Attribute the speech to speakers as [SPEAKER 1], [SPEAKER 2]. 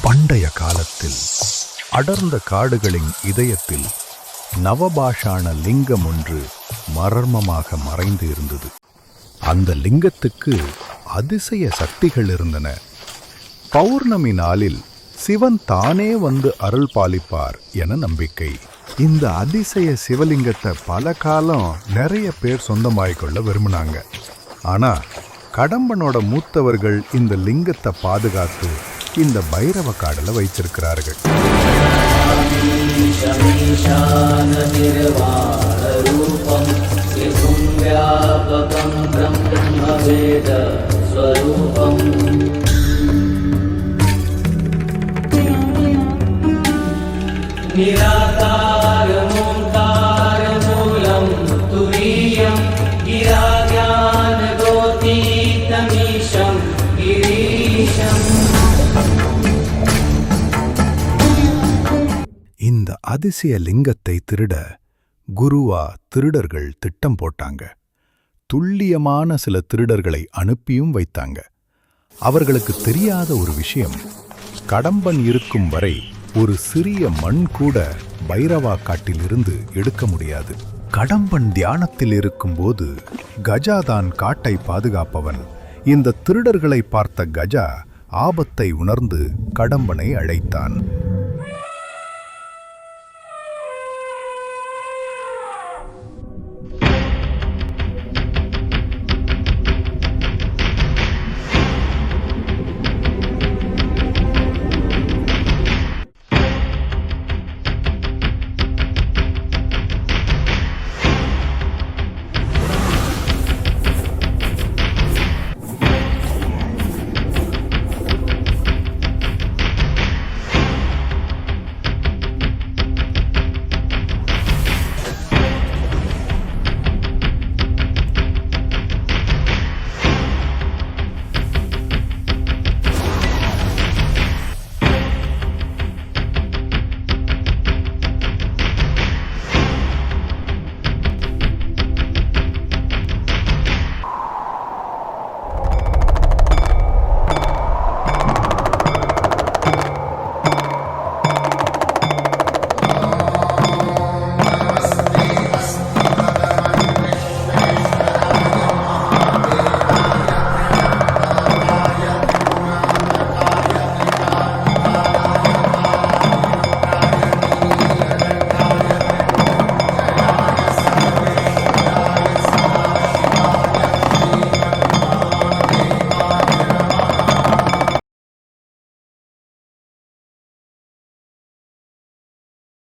[SPEAKER 1] பண்டைய காலத்தில் அடர்ந்த காடுகளின் இதயத்தில் நவபாஷான லிங்கம் ஒன்று மர்மமாக மறைந்து இருந்தது. அந்த லிங்கத்துக்கு அதிசய சக்திகள் இருந்தன. பௌர்ணமி நாளில் சிவன் தானே வந்து அருள் பாலிப்பார் என நம்பிக்கை. இந்த அதிசய சிவலிங்கத்தை பல காலம் நிறைய பேர் சொந்தமாய்க்கொள்ள விரும்பினாங்க. ஆனா கடம்பனோட மூத்தவர்கள் இந்த லிங்கத்தை பாதுகாத்து இந்த பைரவ காடல வைத்திருக்கிறார்கள். இந்த அதிசய லிங்கத்தை திருட குருவா திருடர்கள் திட்டம் போட்டாங்க. துல்லியமான சில திருடர்களை அனுப்பியும் வைத்தாங்க. அவர்களுக்கு தெரியாத ஒரு விஷயம், கடம்பன் இருக்கும் வரை ஒரு சிறிய மண் கூட பைரவா காட்டிலிருந்து எடுக்க முடியாது. கடம்பன் தியானத்தில் இருக்கும்போது கஜாதான் காட்டை பாதுகாப்பவன். இந்த திருடர்களை பார்த்த கஜா ஆபத்தை உணர்ந்து கடம்பனை அழைத்தான்.